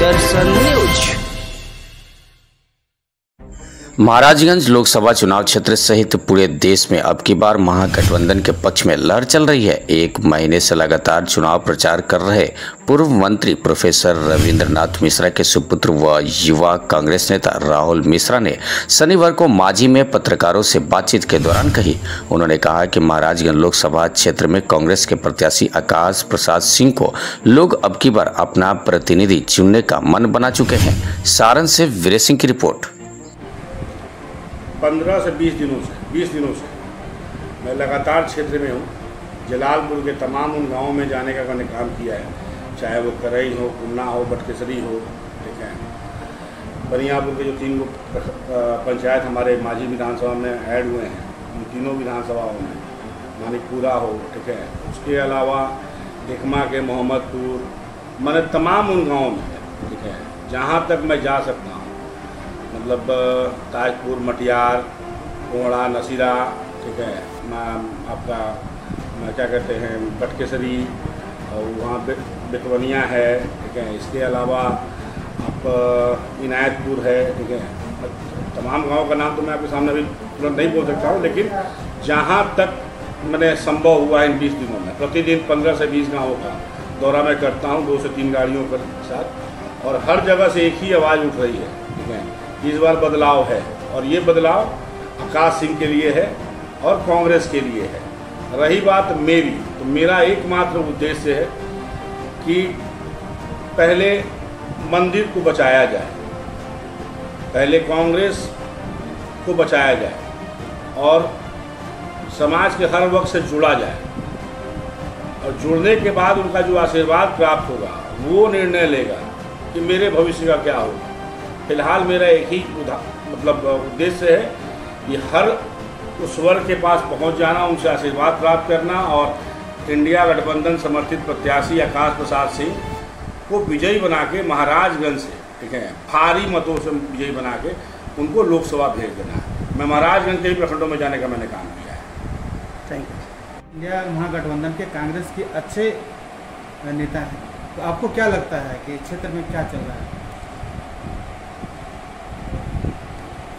दर्शन news. Maharajganj Lok Sabha चुनाव क्षेत्र सहित पूरे देश में अब की बार महागठबंधन के पक्ष में लहर चल रही है। एक महीने से लगातार चुनाव प्रचार कर रहे पूर्व मंत्री प्रोफेसर रविंद्रनाथ मिश्रा के सुपुत्र व युवा कांग्रेस नेता राहुल मिश्रा ने शनिवार को मांझी में पत्रकारों से बातचीत के दौरान कही। उन्होंने कहा कि महाराजगंज लोकसभा क्षेत्र में कांग्रेस के प्रत्याशी आकाश प्रसाद सिंह को लोग अब की बार अपना प्रतिनिधि चुनने का मन बना चुके हैं। सारण से वीर सिंह की रिपोर्ट। 15 से 20 दिनों से मैं लगातार क्षेत्र में हूँ। जलालपुर के तमाम उन गाँवों में जाने का मैंने काम किया है, चाहे वो करई हो, कुन्ना हो, बटकेसरी हो, ठीक है। बनियापुर के जो 3 पंचायत हमारे मांझी विधानसभा में ऐड हुए हैं, उन तीनों विधानसभाओं में मानिकपुरा हो, ठीक है। उसके अलावा ढिकमा के मोहम्मदपुर, मैंने तमाम उन गाँवों में, ठीक है, जहाँ तक मैं जा सकता हूँ, मतलब ताजपुर, मटियार, कोहड़ा, नसीरा, ठीक है, आपका क्या कहते हैं बटकेसरी, और वहाँ बेतवनिया है, ठीक है। इसके अलावा आप इनायतपुर है, ठीक है। तमाम गांव का नाम तो मैं आपके सामने अभी तुरंत नहीं बोल सकता हूँ, लेकिन जहाँ तक मैंने संभव हुआ इन 20 दिनों में प्रतिदिन 15 से 20 गाँवों का दौरा मैं करता हूँ 2 से 3 गाड़ियों के साथ, और हर जगह से एक ही आवाज़ उठ रही है, ठीक है। इस बार बदलाव है, और ये बदलाव आकाश सिंह के लिए है और कांग्रेस के लिए है। रही बात मेरी, तो मेरा एकमात्र उद्देश्य है कि पहले मंदिर को बचाया जाए, पहले कांग्रेस को बचाया जाए और समाज के हर वर्ग से जुड़ा जाए, और जुड़ने के बाद उनका जो आशीर्वाद प्राप्त होगा वो निर्णय लेगा कि मेरे भविष्य का क्या होगा। फिलहाल मेरा एक ही उद्देश्य है कि हर उस वर्ग के पास पहुंच जाना, उनसे आशीर्वाद प्राप्त करना और इंडिया गठबंधन समर्थित प्रत्याशी आकाश प्रसाद सिंह को विजयी बना के महाराजगंज से, ठीक है, भारी मतों से विजयी बना के उनको लोकसभा भेज देना है। मैं महाराजगंज के ही प्रखंडों में जाने का मैंने काम किया है। Thank you. इंडिया महागठबंधन के कांग्रेस के अच्छे नेता हैं, तो आपको क्या लगता है कि क्षेत्र में क्या चल रहा है?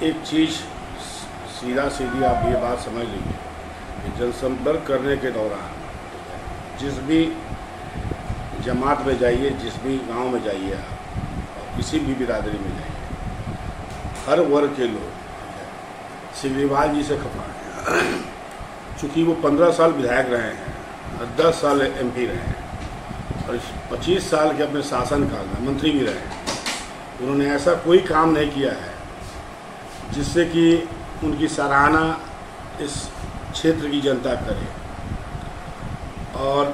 एक चीज़ सीधा सीधी आप ये बात समझ लीजिए कि जनसंपर्क करने के दौरान जिस भी जमात में जाइए, जिस भी गांव में जाइए आप, और किसी भी बिरादरी में जाइए, हर वर्ग के लोग सिग्रीवाल जी से खफा हैं। चूँकि वो 15 साल विधायक रहे हैं और 10 साल MP रहे हैं और 25 साल के अपने शासनकाल में मंत्री भी रहे हैं। उन्होंने ऐसा कोई काम नहीं किया है जिससे कि उनकी सराहना इस क्षेत्र की जनता करे, और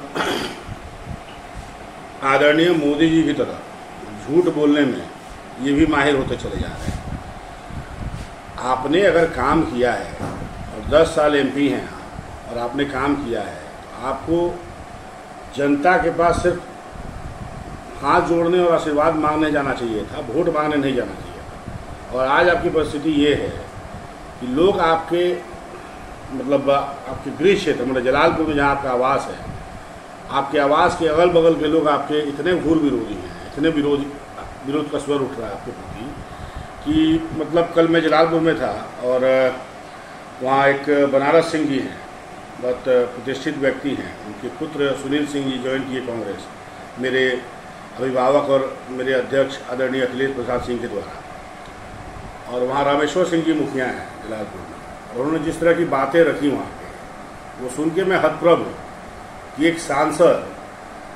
आदरणीय मोदी जी की तरह झूठ बोलने में ये भी माहिर होते चले जा रहे हैं। आपने अगर काम किया है और 10 साल MP हैं और आपने काम किया है, तो आपको जनता के पास सिर्फ हाथ जोड़ने और आशीर्वाद मांगने जाना चाहिए था, वोट मांगने नहीं जाना चाहिए। और आज आपकी परिस्थिति ये है कि लोग आपके आपके गृह क्षेत्र मतलब जलालपुर में जहाँ आपका आवास है, आपके आवास के अगल बगल के लोग आपके इतने घोर विरोधी हैं, इतने विरोध का स्वर उठ रहा है आपके प्रति कि कल मैं जलालपुर में था और वहाँ एक बनारस सिंह जी हैं, बहुत प्रतिष्ठित व्यक्ति हैं, उनके पुत्र सुनील सिंह जी ज्वाइन किए कांग्रेस, मेरे अभिभावक और मेरे अध्यक्ष आदरणीय अखिलेश प्रसाद सिंह के द्वारा। और वहाँ रामेश्वर सिंह जी मुखिया हैं जलालपुर में, और उन्होंने जिस तरह की बातें रखी वहाँ पे, वो सुन के मैं हतप्रभ हूँ कि एक सांसद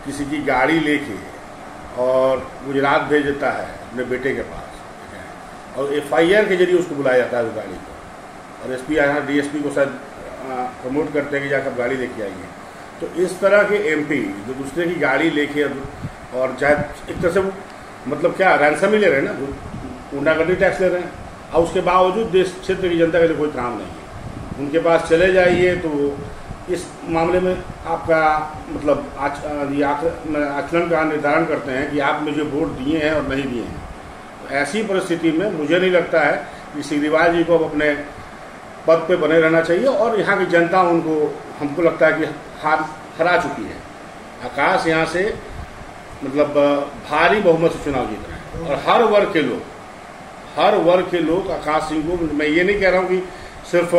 किसी की गाड़ी लेके और गुजरात भेज देता है अपने बेटे के पास, और FIR के जरिए उसको बुलाया जाता है उस गाड़ी को, और SP यहाँ DSP को शायद प्रमोट करते हैं कि जाकर गाड़ी लेके आइए। तो इस तरह के MP जो दूसरे की गाड़ी लेके और चाहे एक तरह से क्या रैंसम ही ले रहे हैं ना, गुंडागर्दी टैक्स ले रहे हैं, और उसके बावजूद देश क्षेत्र की जनता के लिए कोई काम नहीं है। उनके पास चले जाइए तो इस मामले में आपका आचरण का निर्धारण करते हैं कि आप मुझे वोट दिए हैं और नहीं दिए हैं। तो ऐसी परिस्थिति में मुझे नहीं लगता है कि सिग्रीवाल जी को अब अपने पद पे बने रहना चाहिए, और यहाँ की जनता हमको लगता है कि हरा चुकी है। आकाश यहाँ से भारी बहुमत से चुनाव जीत रहे हैं। और हर वर्ग के लोग आकाश सिंह को, मैं ये नहीं कह रहा हूँ कि सिर्फ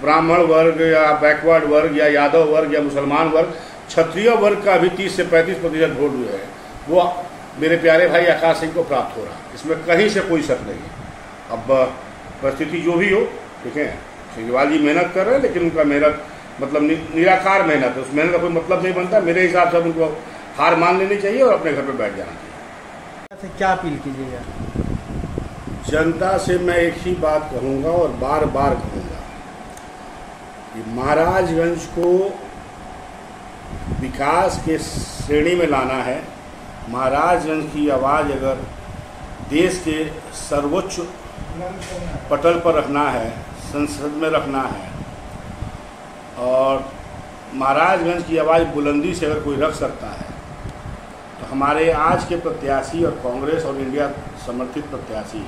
ब्राह्मण वर्ग या बैकवर्ड वर्ग या यादव वर्ग या मुसलमान वर्ग, क्षत्रिय वर्ग का भी 30 से 35% वोट जो है वो मेरे प्यारे भाई आकाश सिंह को प्राप्त हो रहा है। इसमें कहीं से कोई शक नहीं है। अब परिस्थिति जो भी हो, ठीक है, केजरीवाल जी मेहनत कर रहे हैं, लेकिन उनका मेहनत मतलब निराकार मेहनत है, उस मेहनत का कोई मतलब नहीं बनता। मेरे हिसाब से उनको हार मान लेनी चाहिए और अपने घर पर बैठ जाना चाहिए। क्या अपील कीजिएगा? जनता से मैं एक ही बात कहूँगा और बार बार कहूँगा कि महाराजगंज को विकास के श्रेणी में लाना है। महाराजगंज की आवाज़ अगर देश के सर्वोच्च पटल पर रखना है, संसद में रखना है, और महाराजगंज की आवाज़ बुलंदी से अगर कोई रख सकता है, तो हमारे आज के प्रत्याशी और कांग्रेस और इंडिया समर्थित प्रत्याशी,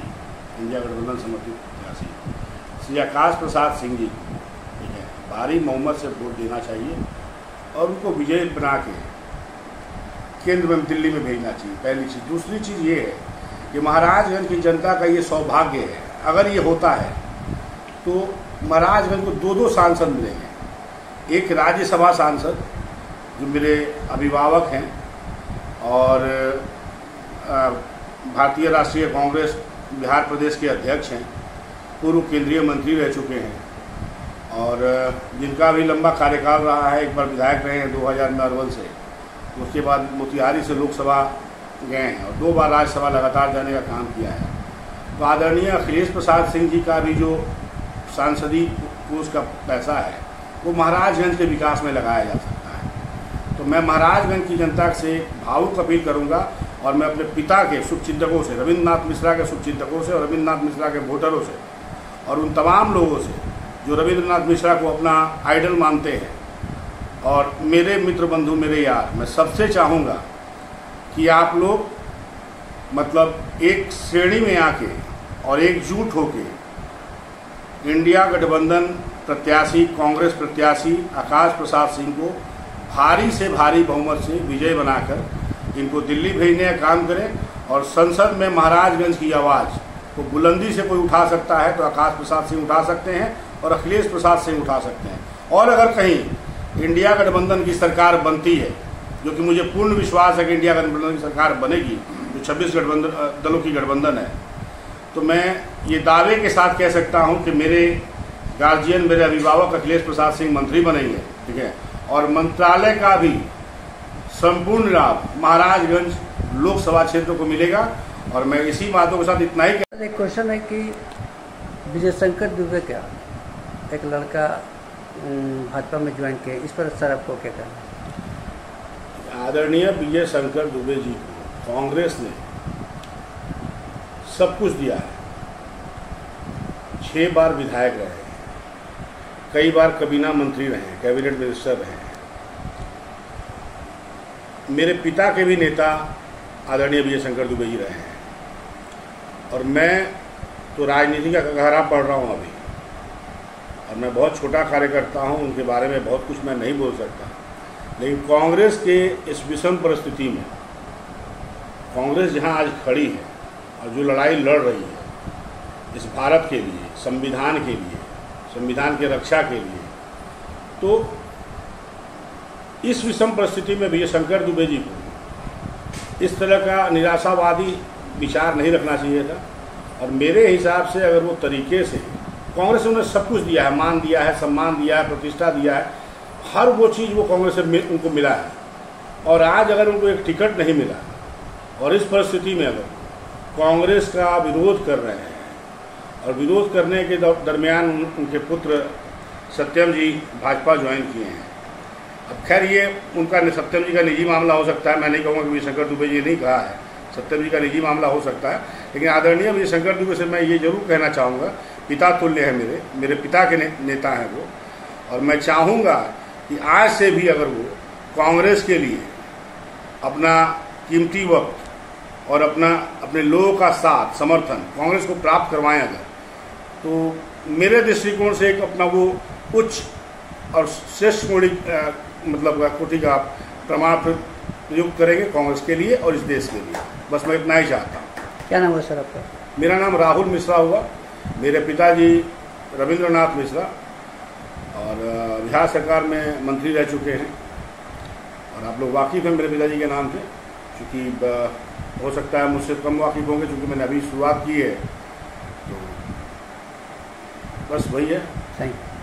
इंडिया गठबंधन समर्थित प्रत्याशी श्री आकाश प्रसाद सिंह जी, ठीक है, भारी बहुमत से वोट देना चाहिए और उनको विजयी बना के केंद्र में, दिल्ली में भेजना चाहिए, पहली चीज़। दूसरी चीज़ ये है कि महाराजगंज की जनता का ये सौभाग्य है, अगर ये होता है तो महाराजगंज को 2 सांसद मिलेंगे। एक राज्यसभा सांसद जो मेरे अभिभावक हैं और भारतीय राष्ट्रीय कांग्रेस बिहार प्रदेश के अध्यक्ष हैं, पूर्व केंद्रीय मंत्री रह चुके हैं और जिनका भी लंबा कार्यकाल रहा है। एक बार विधायक रहे हैं 2000 में अरवल से, उसके बाद मोतिहारी से लोकसभा गए हैं और 2 बार राज्यसभा लगातार जाने का काम किया है। तो आदरणीय अखिलेश प्रसाद सिंह जी का भी जो सांसदीय कोष का पैसा है वो महाराजगंज के विकास में लगाया जा सकता है। तो मैं महाराजगंज की जनता से भावुक अपील करूंगा और मैं अपने पिता के शुभचिंतकों से, रविंद्रनाथ मिश्रा के शुभचिंतकों से और रविंद्रनाथ मिश्रा के वोटरों से और उन तमाम लोगों से जो रविंद्रनाथ मिश्रा को अपना आइडल मानते हैं और मेरे मित्र बंधु, मेरे यार, मैं सबसे चाहूँगा कि आप लोग मतलब एक श्रेणी में आके और एकजुट होके इंडिया गठबंधन प्रत्याशी, कांग्रेस प्रत्याशी आकाश प्रसाद सिंह को भारी से भारी बहुमत से विजय बनाकर इनको दिल्ली भेजने का काम करें और संसद में महाराजगंज की आवाज़ को बुलंदी से कोई उठा सकता है तो आकाश प्रसाद सिंह उठा सकते हैं और अखिलेश प्रसाद सिंह उठा सकते हैं। और अगर कहीं इंडिया गठबंधन की सरकार बनती है, जो कि मुझे पूर्ण विश्वास है कि इंडिया गठबंधन की सरकार बनेगी, जो 26 दलों की गठबंधन है, तो मैं ये दावे के साथ कह सकता हूँ कि मेरे गार्जियन, मेरे अभिभावक अखिलेश प्रसाद सिंह मंत्री बनेंगे, ठीक है, और मंत्रालय का भी संपूर्ण लाभ महाराजगंज लोकसभा क्षेत्र को मिलेगा। और मैं इसी बातों के साथ इतना ही एक क्वेश्चन है कि विजय शंकर दुबे क्या एक लड़का भाजपा में ज्वाइन किया, इस पर सर आपको क्या कहना? आदरणीय विजय शंकर दुबे जी को कांग्रेस ने सब कुछ दिया है। 6 बार विधायक रहे हैं, कई बार कैबिनेट मंत्री रहे हैं, कैबिनेट मिनिस्टर रहे हैं। मेरे पिता के भी नेता आदरणीय विजय शंकर दुबे जी रहे हैं और मैं तो राजनीति का गहरा पढ़ रहा हूँ अभी और मैं बहुत छोटा कार्यकर्ता हूँ, उनके बारे में बहुत कुछ मैं नहीं बोल सकता। लेकिन कांग्रेस के इस विषम परिस्थिति में कांग्रेस जहाँ आज खड़ी है और जो लड़ाई लड़ रही है इस भारत के लिए, संविधान के लिए, संविधान की रक्षा के लिए, तो इस विषम परिस्थिति में विजय शंकर दुबे जी को इस तरह का निराशावादी विचार नहीं रखना चाहिए था। और मेरे हिसाब से अगर वो तरीके से कांग्रेस ने उन्हें सब कुछ दिया है, मान दिया है, सम्मान दिया है, प्रतिष्ठा दिया है, हर वो चीज़ वो कांग्रेस से उनको मिला है, और आज अगर उनको एक टिकट नहीं मिला और इस परिस्थिति में अगर कांग्रेस का विरोध कर रहे हैं और विरोध करने के दरमियान उनके पुत्र सत्यम जी भाजपा ज्वाइन किए हैं। अब खैर ये उनका सत्यम जी का निजी मामला हो सकता है, मैं नहीं कहूँगा कि विजय शंकर दुबे जी ने नहीं कहा है, सत्यम जी का निजी मामला हो सकता है, लेकिन आदरणीय विजय शंकर दुबे से मैं ये जरूर कहना चाहूँगा, पिता तुल्य है मेरे पिता के नेता हैं वो, और मैं चाहूँगा कि आज से भी अगर वो कांग्रेस के लिए अपना कीमती वक्त और अपने लोगों का साथ, समर्थन कांग्रेस को प्राप्त करवाएं अगर, तो मेरे दृष्टिकोण से एक अपना वो उच्च और श्रेष्ठ कोटि का प्रमाण प्रयुक्त करेंगे कांग्रेस के लिए और इस देश के लिए। बस मैं इतना ही चाहता हूँ। क्या नाम है सर आपका? मेरा नाम राहुल मिश्रा हुआ। मेरे पिताजी रविंद्रनाथ मिश्रा और बिहार सरकार में मंत्री रह चुके हैं, और आप लोग वाकिफ़ हैं मेरे पिताजी के नाम से, क्योंकि हो सकता है मुझसे कम वाकिफ़ होंगे, क्योंकि मैंने अभी शुरुआत की है, तो बस वही है। Thank you.